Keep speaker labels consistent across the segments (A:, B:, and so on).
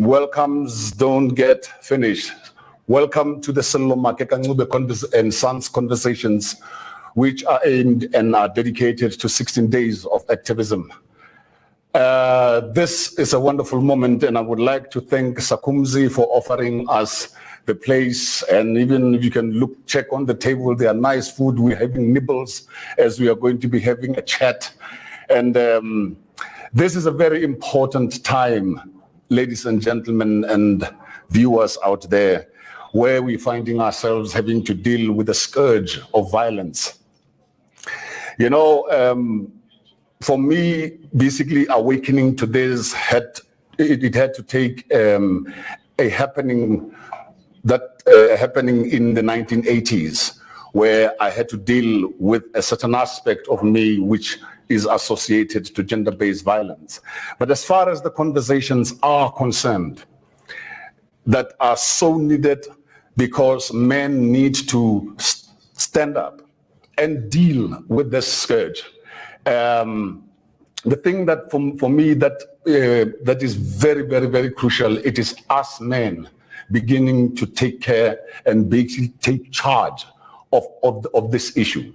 A: welcomes don't get finished. Welcome to the Sello Makeka and Sons Conversations, which are aimed and are dedicated to 16 days of activism. This is a wonderful moment, and I would like to thank Sakumzi for offering us the place. And even if you can check on the table, there are nice food. We're having nibbles as we are going to be having a chat. And this is a very important time, ladies and gentlemen and viewers out there, where we're finding ourselves having to deal with the scourge of violence. You know, for me, basically awakening to this it had to take a happening in the 1980s, where I had to deal with a certain aspect of me which is associated to gender-based violence. But as far as the conversations are concerned, that are so needed because men need to stand up and deal with this scourge. The thing that for me that is very, very, very crucial, it is us men beginning to take care and basically take charge of this issue.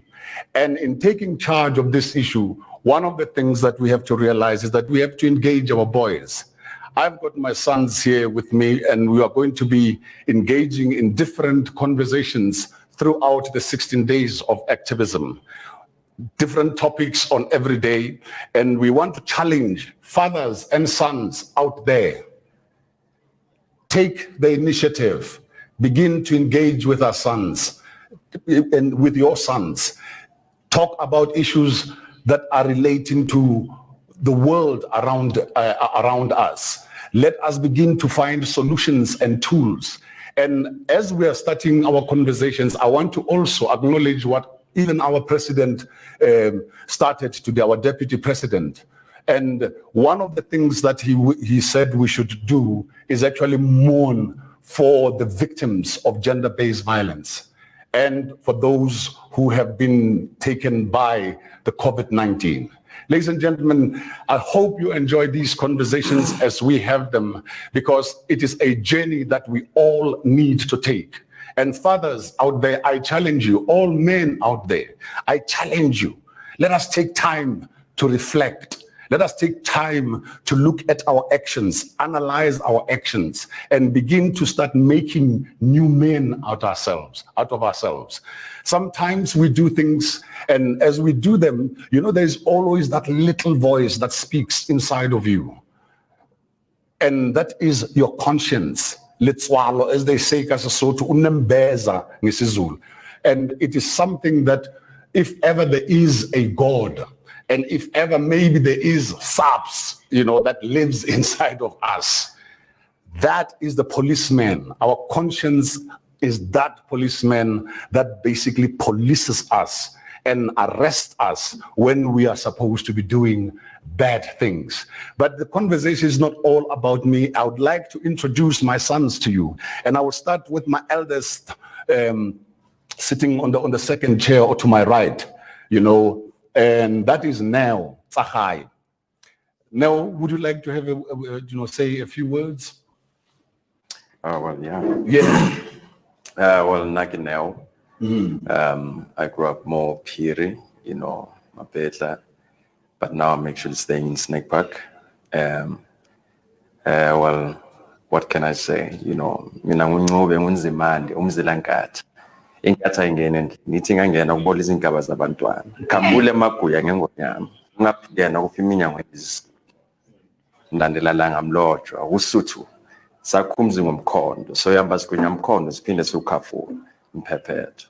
A: And in taking charge of this issue, one of the things that we have to realize is that we have to engage our boys. I've got my sons here with me, and we are going to be engaging in different conversations throughout the 16 days of activism. Different topics on every day, and we want to challenge fathers and sons out there. Take the initiative, begin to engage with our sons and with your sons. Talk about issues that are relating to the world around us. Let us begin to find solutions and tools. And as we are starting our conversations, I want to also acknowledge what even our president started today, our deputy president. And one of the things that he said we should do is actually mourn for the victims of gender-based violence and for those who have been taken by the COVID-19. Ladies and gentlemen, I hope you enjoy these conversations as we have them, because it is a journey that we all need to take. And fathers out there, I challenge you, all men out there, I challenge you. Let us take time to reflect. Let us take time to look at our actions, analyze our actions, and begin to start making new men out of ourselves. Sometimes we do things, and as we do them, you know, there's always that little voice that speaks inside of you. And that is your conscience. Litswalo, as they say, and it is something that if ever there is a God, and if ever maybe there is SAPS, you know, that lives inside of us, that is the policeman. Our conscience is that policeman that basically polices us and arrests us when we are supposed to be doing bad things. But the conversation is not all about me. I would like to introduce my sons to you. And I will start with my eldest, sitting on the second chair or to my right, you know, and that is Neo Tsahai. Neo, would you like to have say a few words?
B: Well, yeah.
A: Yeah.
B: Well, Naki Neo. I grew up more Piri, you know, Mapetla, but now I'm actually staying in Snake Park. Well, what can I say? You know, mina ngunqobe ngunzimande umzilankathi. Inkathi ayingene nithi ngangena ukubola izingaba zabantwana. Khambule emaguya ngengonyama. Ngaphinda kufa iminyango ndandela la ngamlotshwa usuthu. Sakhumzi ngomkhondo. So yamba sigwinya umkhondo siphinde siukhafula imphephetho.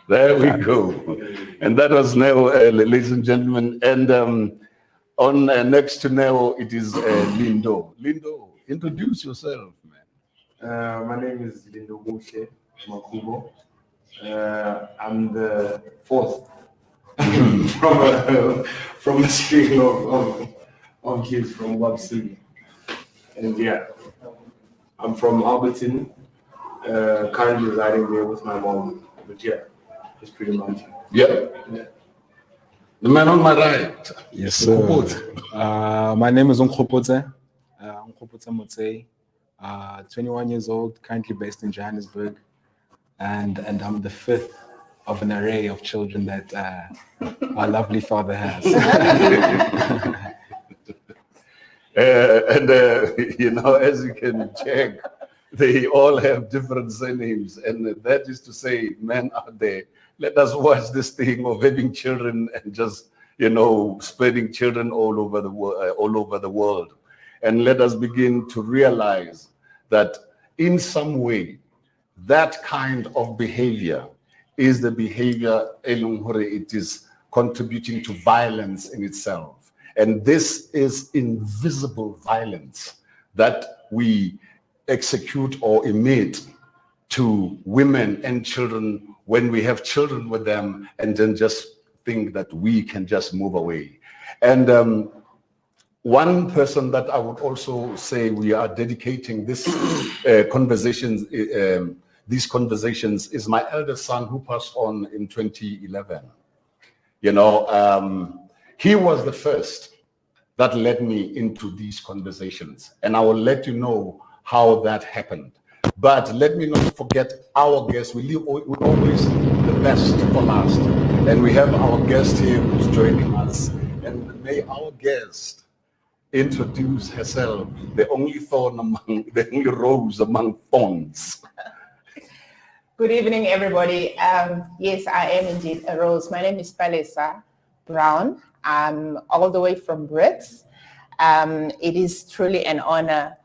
A: There we go. And that was Neo, ladies and gentlemen. And on next to Neo, it is Lindo. Lindo, introduce yourself, man.
C: My name is Lindo Moshe Makubo. I'm the fourth from a string of kids from Wabsili. And yeah, I'm from Alberton, currently residing there with my mom. But yeah, it's pretty much.
A: Yeah. The man on my right.
D: Yes, sir. My name is Nkgopotse Motsei. 21 years old, currently based in Johannesburg, and I'm the fifth of an array of children that our lovely father has.
A: As you can check, they all have different surnames, and that is to say, men out there, let us watch this thing of having children and just, spreading children all over the world. And let us begin to realize that in some way, that kind of behavior is the behavior it is contributing to violence in itself. And this is invisible violence that we execute or emit to women and children when we have children with them, and then just think that we can just move away. And one person that I would also say we are dedicating this these conversations is my eldest son, who passed on in 2011. He was the first that led me into these conversations, and I will let you know how that happened. But let me not forget our guest. We always leave the best for last, and we have our guest here who's joining us. And may our guest introduce herself, the only rose among thorns.
E: Good evening, everybody. Yes, I am indeed a rose. My name is Palesa Brown. I'm all the way from Brits. It is truly an honor,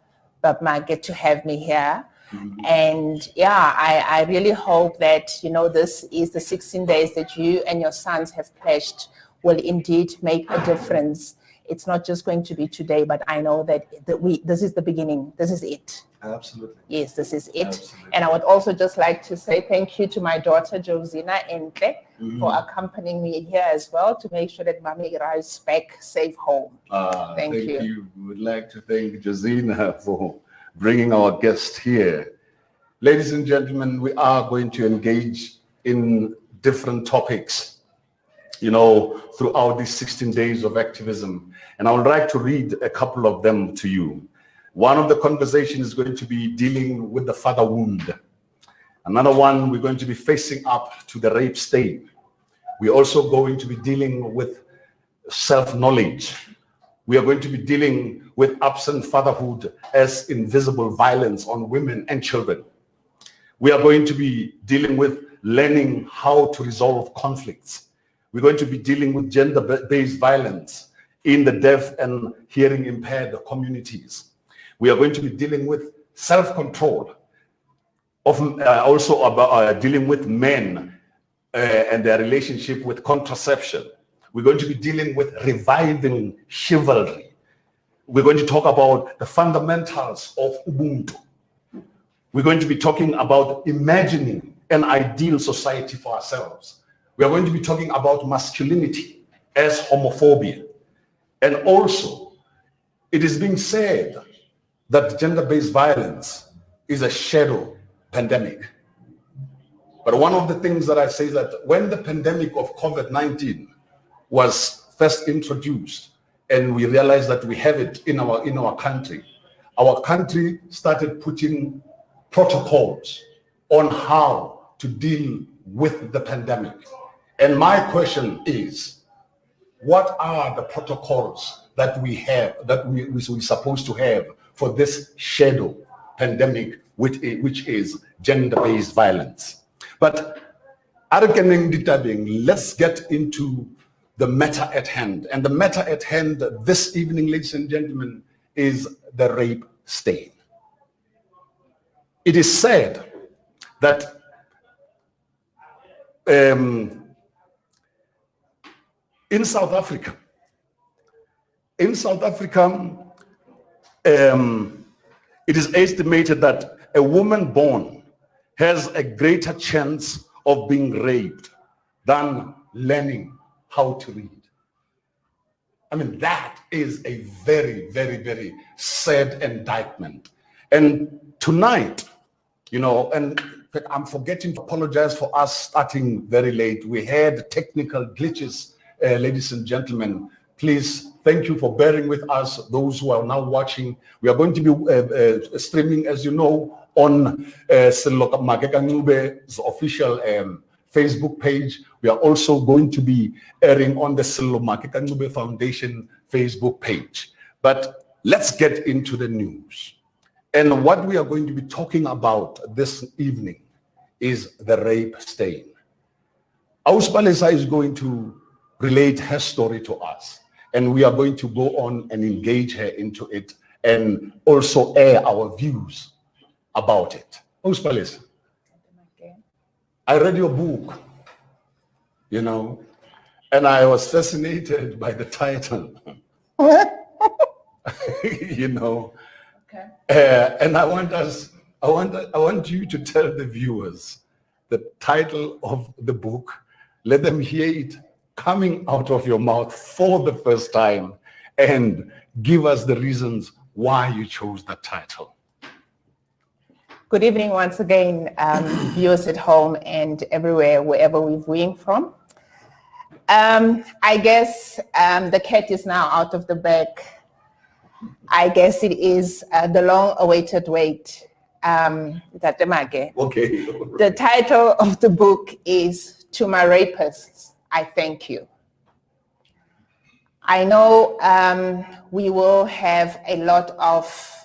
E: Bob Margaret, to have me here. Mm-hmm. And yeah, I really hope that, this is the 16 days that you and your sons have pledged will indeed make a difference. It's not just going to be today, but I know that this is the beginning. This is it.
A: Absolutely.
E: Yes, this is it.
A: Absolutely.
E: And I would also just like to say thank you to my daughter, Josina Entle, for accompanying me here as well to make sure that Mommy arrives back safe home. Thank you.
A: We would like to thank Josina for bringing our guest here. Ladies and gentlemen, we are going to engage in different topics, throughout these 16 days of activism. And I would like to read a couple of them to you. One of the conversations is going to be dealing with the father wound. Another one, we're going to be facing up to the rape stain. We're also going to be dealing with self-knowledge. We are going to be dealing with absent fatherhood as invisible violence on women and children. We are going to be dealing with learning how to resolve conflicts. We're going to be dealing with gender-based violence in the deaf and hearing impaired communities. We are going to be dealing with self-control, also about dealing with men and their relationship with contraception. We're going to be dealing with reviving chivalry. We're going to talk about the fundamentals of Ubuntu. We're going to be talking about imagining an ideal society for ourselves. We are going to be talking about masculinity as homophobia. And also, it is being said that gender-based violence is a shadow pandemic. But one of the things that I say is that when the pandemic of COVID-19 was first introduced and we realized that we have it in our country started putting protocols on how to deal with the pandemic. And my question is, what are the protocols that we have, that we're supposed to have for this shadow pandemic, which is gender-based violence? But let's get into the matter at hand. And the matter at hand this evening, ladies and gentlemen, is the rape stain. It is said that in South Africa, it is estimated that a woman born has a greater chance of being raped than learning how to read. I mean, that is a very, very, very sad indictment. And tonight, and I'm forgetting to apologize for us starting very late. We had technical glitches, ladies and gentlemen, Please, thank you for bearing with us. Those who are now watching, we are going to be streaming, as you know, on Sello Mageka Ncube's official Facebook page. We are also going to be airing on the Sello Mageka Ncube Foundation Facebook page. But let's get into the news. And what we are going to be talking about this evening is the rape stain. Auspalesa is going to relate her story to us, and we are going to go on and engage her into it and also air our views about it. Auspalesa, I read your book, you know, and I was fascinated by the title. You know, and I want you to tell the viewers the title of the book. Let them hear it coming out of your mouth for the first time, and give us the reasons why you chose that title.
E: Good evening once again, viewers at home and everywhere, wherever we're viewing from. I guess the cat is now out of the bag. I guess it is the long-awaited wait.
A: Okay.
E: The title of the book is To My Rapists, I Thank You. I know we will have a lot of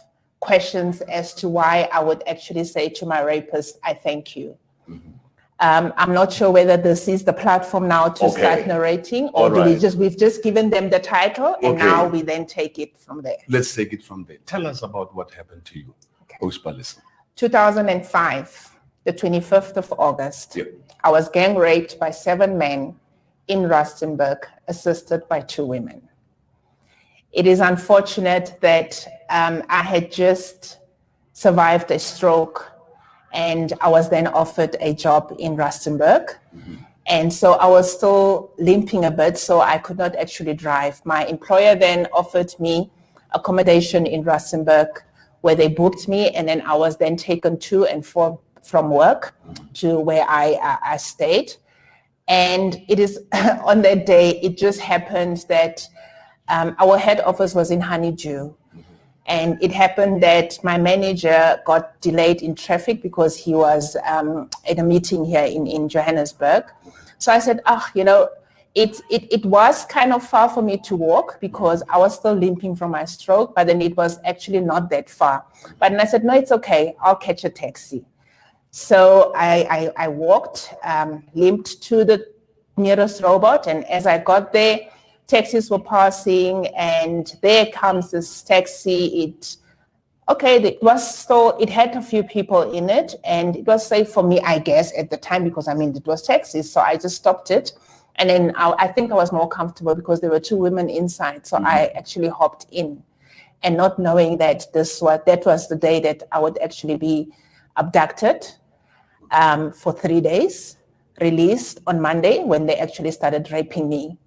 E: questions as to why I would actually say to my rapist, I thank you. I'm not sure whether this is the platform now to start narrating, or do we've just given them the title and now we then take it from there.
A: Let's take it from there. Tell us about what happened to you, Auspalesa.
E: 2005, the 25th of August, I was gang raped by 7 men in Rustenburg, assisted by 2 women. It is unfortunate that I had just survived a stroke, and I was then offered a job in Rustenburg. And so I was still limping a bit, so I could not actually drive. My employer then offered me accommodation in Rustenburg, where they booked me, and then I was then taken to and from work to where I stayed. And it is on that day, it just happened that our head office was in Honeydew. And it happened that my manager got delayed in traffic because he was at a meeting here in Johannesburg. So I said, you know, it was kind of far for me to walk because I was still limping from my stroke, but then it was actually not that far. But then I said, no, it's okay, I'll catch a taxi. So I walked, limped to the nearest robot, and as I got there, taxis were passing, and there comes this taxi. It had a few people in it, and it was safe for me, I guess, at the time, because I mean, it was taxis. So I just stopped it. And then I think I was more comfortable because there were 2 women inside. So I actually hopped in, and not knowing that that was the day that I would actually be abducted for 3 days, released on Monday when they actually started raping me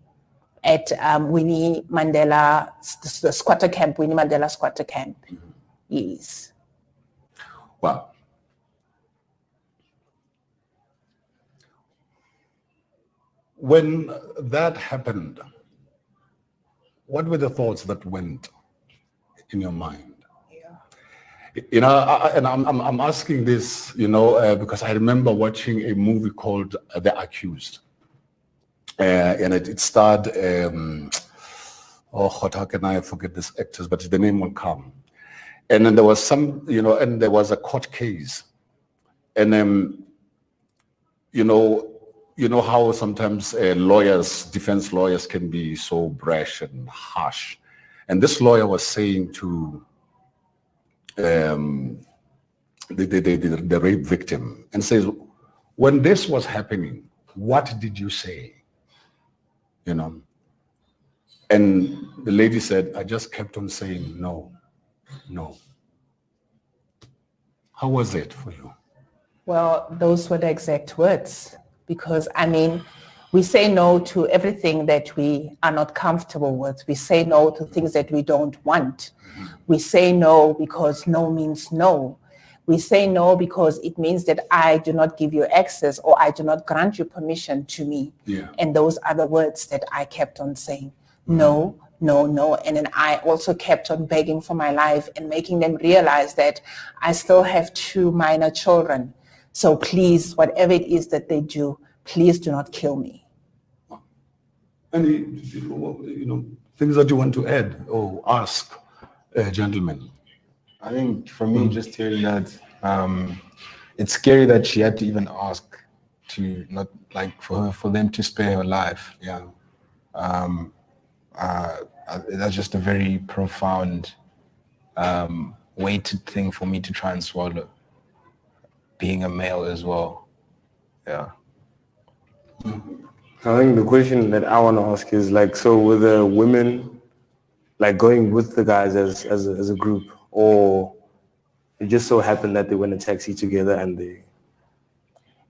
E: at Winnie Mandela, the squatter camp, Winnie Mandela squatter camp. Yes.
A: Wow. When that happened, what were the thoughts that went in your mind? You know, I'm asking this, you know, because I remember watching a movie called The Accused. And it starred, how can I forget this actors, but the name will come. And then there was and there was a court case. And, you know how sometimes defense lawyers can be so brash and harsh. And this lawyer was saying to the rape victim, and says, when this was happening, what did you say? You know, and the lady said, I just kept on saying no, no. How was it for you?
E: Well, those were the exact words, because I mean, we say no to everything that we are not comfortable with. We say no to things that we don't want. We say no because no means no. We say no because it means that I do not give you access, or I do not grant you permission to me. And those are the words that I kept on saying. no, no, no. And then I also kept on begging for my life and making them realize that I still have 2 minor children. So please, whatever it is that they do, please do not kill me.
A: Any, things that you want to add or ask, gentlemen?
D: I think for me, just hearing that, it's scary that she had to even ask to not like for them to spare her life.
A: Yeah.
D: That's just a very profound weighted thing for me to try and swallow, being a male as well. Yeah.
C: I think the question that I want to ask is like, so were the women like going with the guys as a group, or it just so happened that they were in a taxi together and they...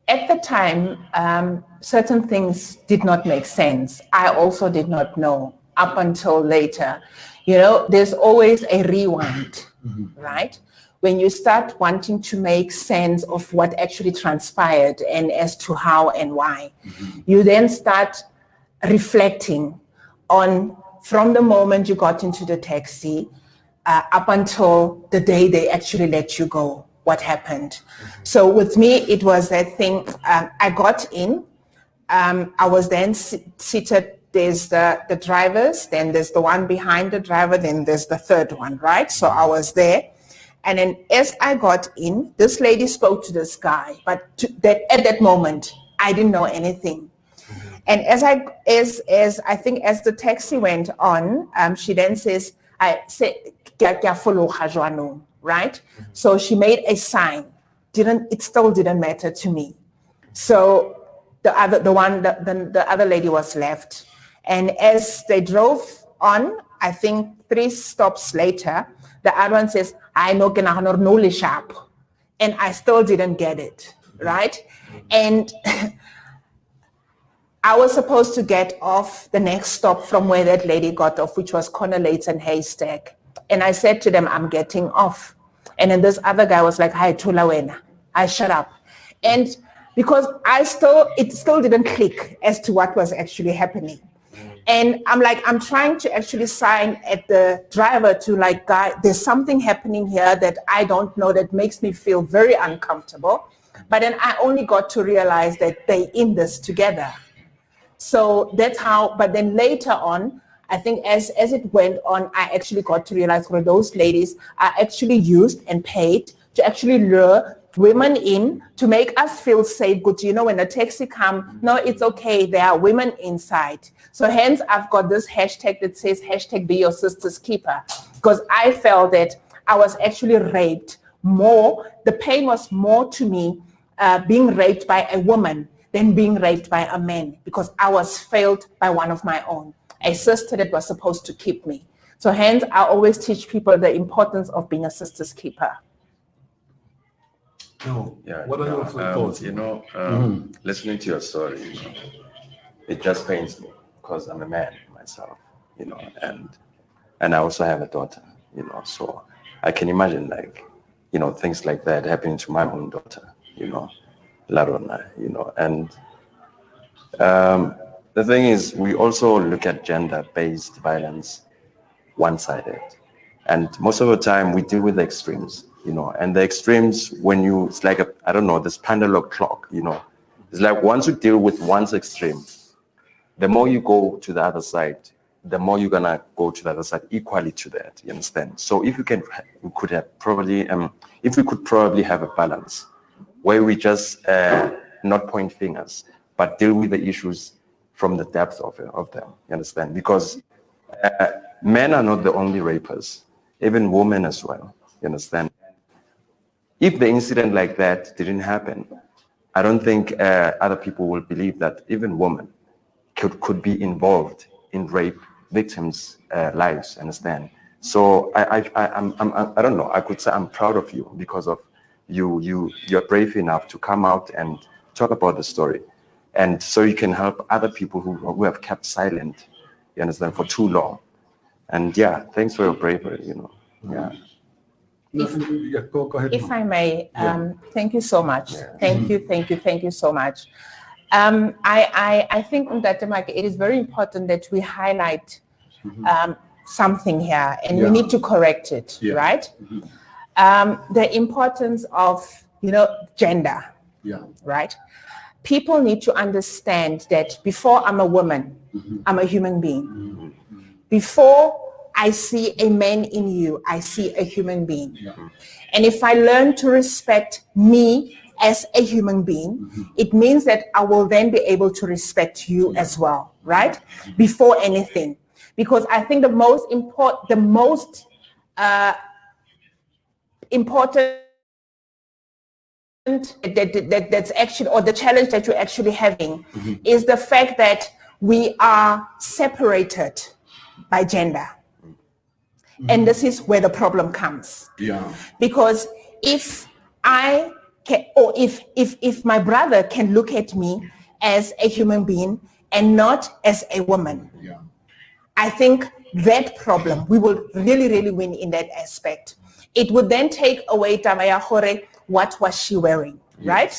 E: At the time, certain things did not make sense. I also did not know up until later. There's always a rewind, right? When you start wanting to make sense of what actually transpired and as to how and why, you then start reflecting on from the moment you got into the taxi up until the day they actually let you go, what happened. So with me, it was that thing, I got in, I was then seated, there's the drivers, then there's the one behind the driver, then there's the third one, right? So I was there. And then as I got in, this lady spoke to this guy, but at that moment, I didn't know anything. And as the taxi went on, she then says, right? So she made a sign. It still didn't matter to me. So the other lady was left. And as they drove on, I think 3 stops later, the other one says, I know no sharp. And I still didn't get it, right? And I was supposed to get off the next stop from where that lady got off, which was Corner Lates and Haystack. And I said to them, I'm getting off. And then this other guy was like, hi, Tulawena. I shut up. And because it still didn't click as to what was actually happening. And I'm trying to actually sign at the driver to like, guy, there's something happening here that I don't know that makes me feel very uncomfortable. But then I only got to realize that they're in this together. So that's how, but then later on, I think as it went on, I actually got to realize where those ladies are actually used and paid to actually lure women in to make us feel safe. Good, when the taxi come, no, it's okay. There are women inside. So hence I've got this hashtag that says hashtag be your sister's keeper, because I felt that I was actually raped more. The pain was more to me being raped by a woman than being raped by a man, because I was failed by one of my own, a sister that was supposed to keep me. So hence I always teach people the importance of being a sister's keeper.
A: No.
B: Yeah,
A: what are your thoughts?
B: Listening to your story, it just pains me because I'm a man myself, and I also have a daughter, so I can imagine things like that happening to my own daughter, Larona, and the thing is, we also look at gender-based violence one-sided, and most of the time we deal with the extremes. And the extremes, it's like this pendulum clock, it's like once you deal with one's extreme, the more you go to the other side, the more you're gonna go to the other side equally to that, you understand? So if we could probably have a balance where we just not point fingers, but deal with the issues from the depth of them, you understand? Because men are not the only rapers, even women as well, you understand? If the incident like that didn't happen, I don't think other people will believe that even women could be involved in rape victims' lives, understand? So I don't know, I could say I'm proud of you because of you're brave enough to come out and talk about the story. And so you can help other people who have kept silent, you understand, for too long. And yeah, thanks for your bravery, yeah.
A: Go ahead.
E: If I may, thank you so much. Yeah. Thank you so much. I think that it is very important that we highlight something here, and we need to correct it, right? The importance of, gender, right? People need to understand that before I'm a woman, I'm a human being. Before I see a man in you, I see a human being. And if I learn to respect me as a human being, it means that I will then be able to respect you as well, right? Before anything. Because I think the most important that's actually, or the challenge that you're actually having is the fact that we are separated by gender. And this is where the problem comes. Because if I can, or if my brother can look at me as a human being and not as a woman, I think that problem, we will really, really win in that aspect. It would then take away Tamaya Hore, what was she wearing, right?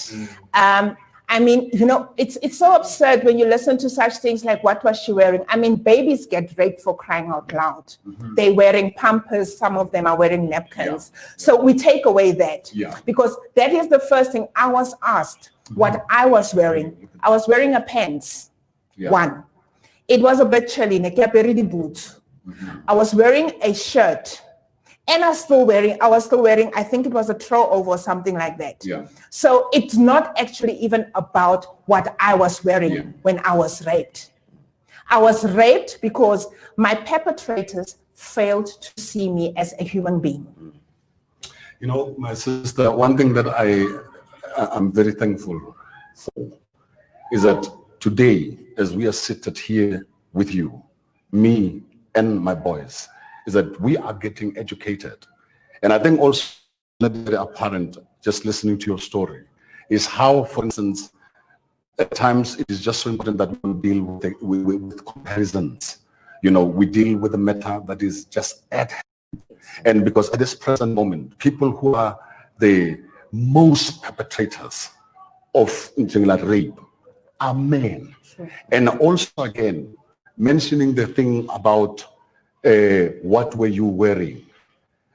E: I mean, it's so absurd when you listen to such things like, what was she wearing? I mean, babies get raped for crying out loud. They're wearing Pampers, some of them are wearing napkins. So we take away that because that is the first thing I was asked, what I was wearing. I was wearing a pants, one. It was a bit chilly, the boots. I was wearing a shirt. And I was still wearing, I think it was a throw over or something like that. So it's not actually even about what I was wearing when I was raped. I was raped because my perpetrators failed to see me as a human being.
A: My sister, one thing that I'm very thankful for is that today, as we are seated here with you, me and my boys, is that we are getting educated. And I think also very apparent, just listening to your story, is how, for instance, at times it is just so important that we deal with comparisons. We deal with a matter that is just at hand. And because at this present moment, people who are the most perpetrators of rape are men. And also, again, mentioning the thing about what were you wearing?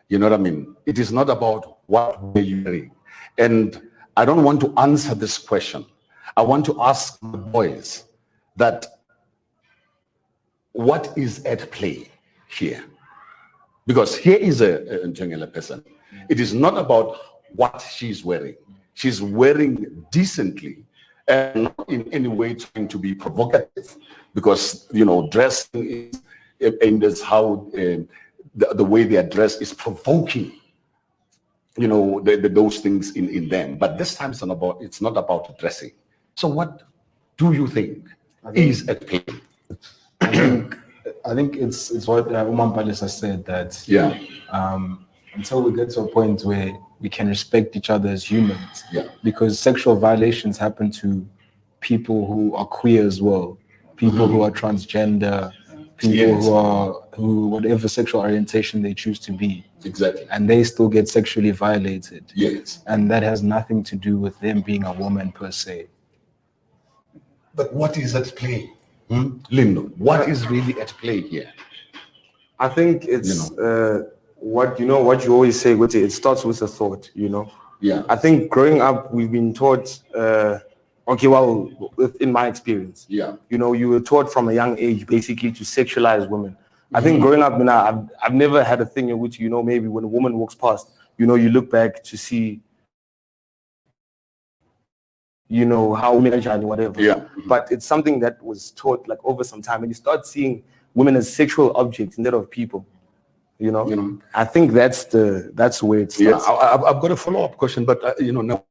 A: You know what I mean? It is not about what were you wearing. And I don't want to answer this question. I want to ask the boys that what is at play here? Because here is a Njengele person. It is not about what she's wearing. She's wearing decently and not in any way trying to be provocative, because dressing is, and that's how the way they are dressed is provoking, those things in them. But this time it's not about dressing. So what do you think is at play?
D: I think it's what Umam Palisa said, that until we get to a point where we can respect each other as humans, because sexual violations happen to people who are queer as well, people who are transgender, people who whatever sexual orientation they choose to be.
A: Exactly.
D: And they still get sexually violated.
A: Yes.
D: And that has nothing to do with them being a woman per se.
A: But what is at play? Lindo, what is really at play here?
C: I think it's what you always say, it starts with a thought, I think growing up we've been taught in my experience, you were taught from a young age basically to sexualize women. I think growing up, I've never had a thing in which, maybe when a woman walks past, you look back to see, how women are and whatever. But it's something that was taught like over some time, and you start seeing women as sexual objects instead of people. I think that's where it starts.
A: Yeah, I've got a follow-up question, but now,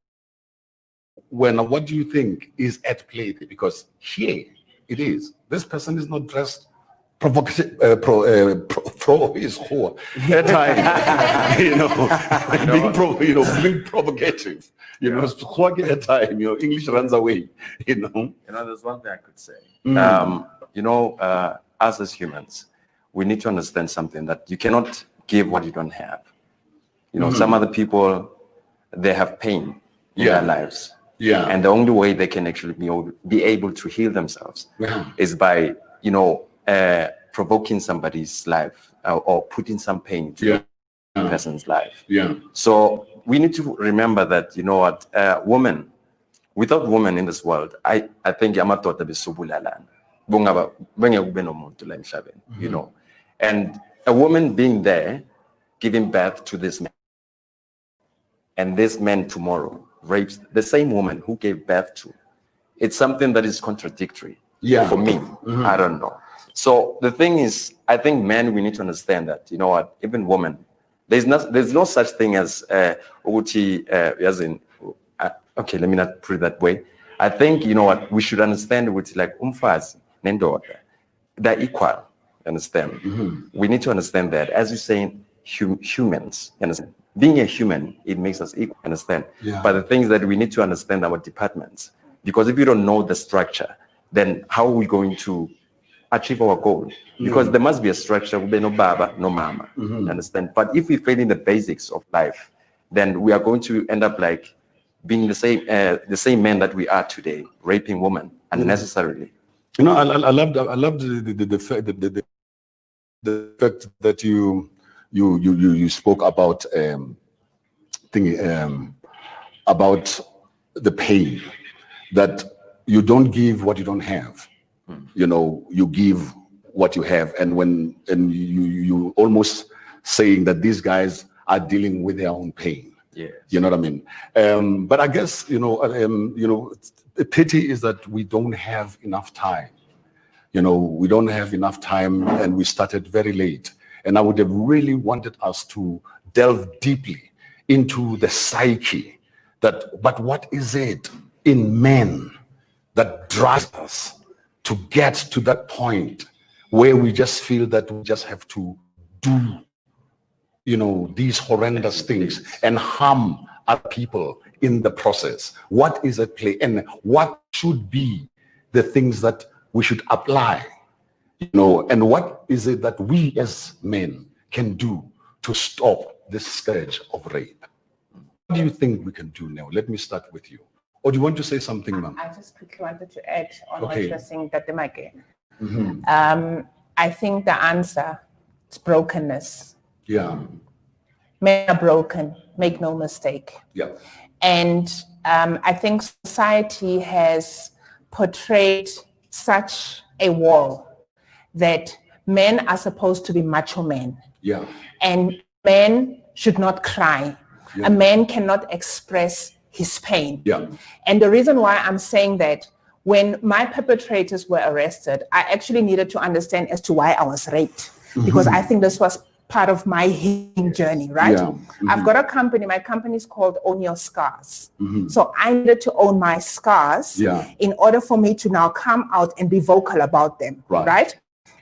A: what do you think is at play? Because here it is. This person is not dressed provocative, pro his whore. That time, being provocative. That time, English runs away.
B: There's one thing I could say. Us as humans, we need to understand something, that you cannot give what you don't have. Some other people, they have pain in their lives. And the only way they can actually be able to heal themselves is by, provoking somebody's life or putting some pain to a person's life.
A: Yeah.
B: So we need to remember that, you know what, without women in this world, I think amadoda besubulalana. You know, and a woman being there, giving birth to this man, and this man tomorrow rapes the same woman who gave birth to. It's something that is contradictory. For me. I don't know. So the thing is, I think men, we need to understand that, you know what, even women, there's no such thing as okay, let me not put it that way. I think, you know what, we should understand what like umfazi nendoda, they're equal. Understand? We need to understand that, as you're saying, humans. Understand? Being a human, it makes us equal. Understand? But the things that we need to understand our departments, because if you don't know the structure, then how are we going to achieve our goal? Because there must be a structure. There no baba, no mama. Understand? But if we fail in the basics of life, then we are going to end up like being the same men that we are today, raping women unnecessarily.
A: You know, I love the fact that you spoke about about the pain, that you don't give what you don't have. You know, you give what you have, and you almost saying that these guys are dealing with their own pain.
B: Yes.
A: You know what I mean? But I guess, you know, the pity is that we don't have enough time. You know, we don't have enough time, and we started very late. And I would have really wanted us to delve deeply into the psyche but what is it in men that drives us to get to that point where we just feel that we just have to do, you know, these horrendous things and harm other people in the process? What is at play, and what should be the things that we should apply, you know, and what is it that we as men can do to stop this scourge of rape? What do you think we can do now? Let me start with you. Or do you want to say something, ma'am?
E: I just quickly wanted to add on what
A: Okay.
E: you're saying, that the mic. I think the answer is brokenness.
A: Yeah.
E: Men are broken, make no mistake.
A: Yeah.
E: And I think society has portrayed such a wall that men are supposed to be macho men.
A: Yeah.
E: And men should not cry.
A: Yeah.
E: A man cannot express his pain.
A: Yeah.
E: And the reason why I'm saying that, when my perpetrators were arrested, I actually needed to understand as to why I was raped, because I think this was part of my healing journey, right?
A: Yeah.
E: I've got a company, my company is called Own Your Scars. So I needed to own my scars in order for me to now come out and be vocal about them, right?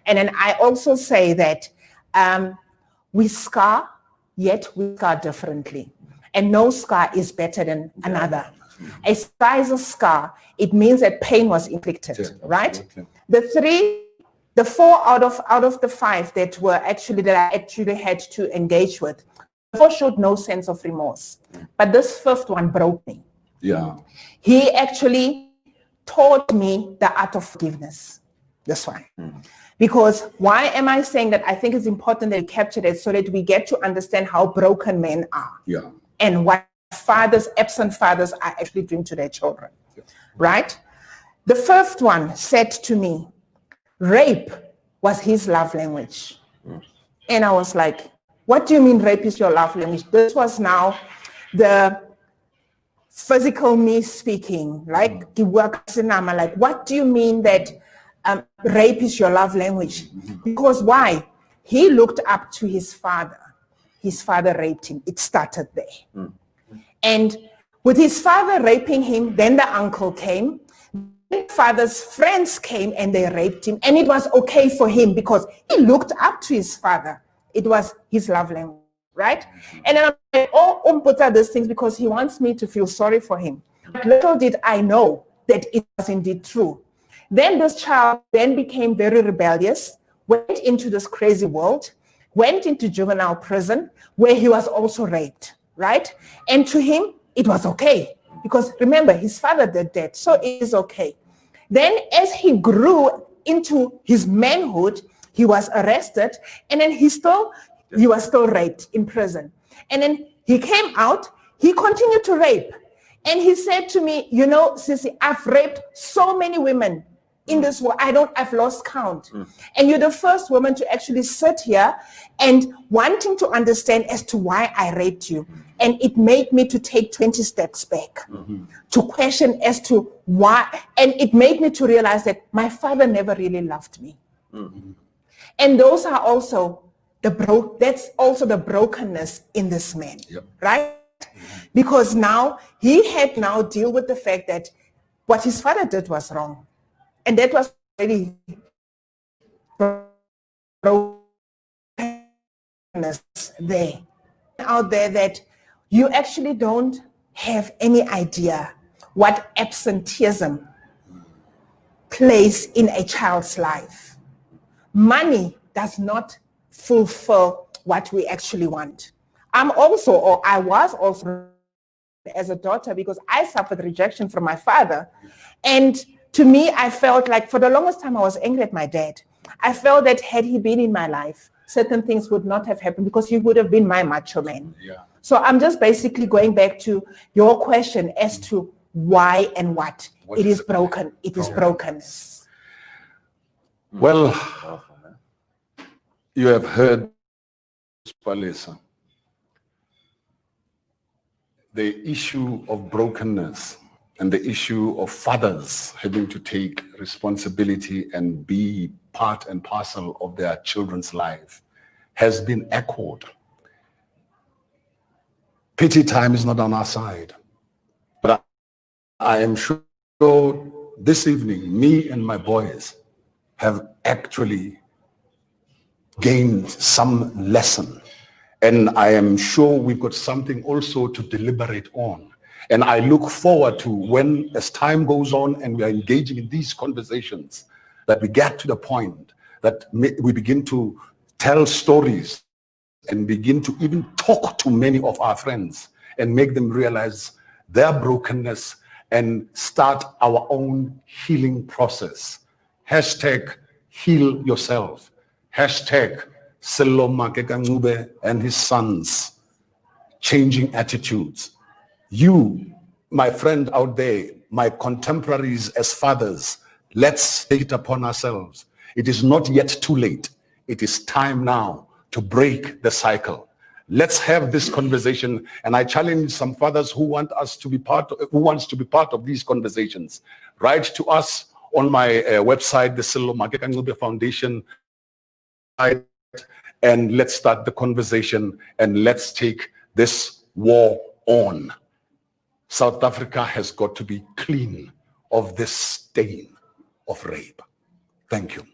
E: And then I also say that we scar, yet we scar differently. And no scar is better than another. A scar is a scar. It means that pain was inflicted, right?
A: Absolutely.
E: The four out of the five that I actually had to engage with, the four showed no sense of remorse. But this fifth one broke me.
A: Yeah.
E: He actually taught me the art of forgiveness. This one. Because why am I saying that? I think it's important that we capture it so that we get to understand how broken men are.
A: Yeah.
E: And what absent fathers are actually doing to their children, right? The first one said to me, rape was his love language. And I was like, what do you mean rape is your love language? This was now the physical me speaking, like, what do you mean that rape is your love language? Because why? He looked up to his father. His father raped him. It started there. And with his father raping him, then the uncle came. Then father's friends came and they raped him. And it was okay for him because he looked up to his father. It was his love language, right? And then I'm like, oh, Umputa these things because he wants me to feel sorry for him. But little did I know that it was indeed true. Then this child then became very rebellious, went into this crazy world, went into juvenile prison where he was also raped, right? And to him, it was okay because remember, his father did that, so it is okay. Then as he grew into his manhood, he was arrested, and then he was still raped in prison. And then he came out, he continued to rape. And he said to me, you know, Sissy, I've raped so many women in this world, I've lost count. And you're the first woman to actually sit here and wanting to understand as to why I raped you. And it made me to take 20 steps back, to question as to why. And it made me to realize that my father never really loved me. And those are also that's also the brokenness in this man, right? Because now he had now deal with the fact that what his father did was wrong. And that was really brokenness there. Out there that you actually don't have any idea what absenteeism plays in a child's life. Money does not fulfill what we actually want. I was also as a daughter, because I suffered rejection from my father. And to me, I felt like for the longest time I was angry at my dad. I felt that had he been in my life, certain things would not have happened because he would have been my macho man. So I'm just basically going back to your question as to why and what. It is broken. It is brokenness.
A: Well, you have heard, Palesa, the issue of brokenness and the issue of fathers having to take responsibility and be part and parcel of their children's life has been echoed. Pity time is not on our side. But I am sure this evening, me and my boys have actually gained some lesson. And I am sure we've got something also to deliberate on. And I look forward to when, as time goes on and we are engaging in these conversations, that we get to the point that we begin to tell stories and begin to even talk to many of our friends and make them realize their brokenness and start our own healing process. Hashtag heal yourself. Hashtag Sello Makeka Ncube and his sons changing attitudes. You, my friend out there, my contemporaries as fathers, let's take it upon ourselves. It is not yet too late. It is time now to break the cycle. Let's have this conversation, and I challenge some fathers who want us to be part of these conversations. Write to us on my website, the Sello Makeka Ncube Foundation, and let's start the conversation and let's take this war on. South Africa has got to be clean of this stain of rape. Thank you.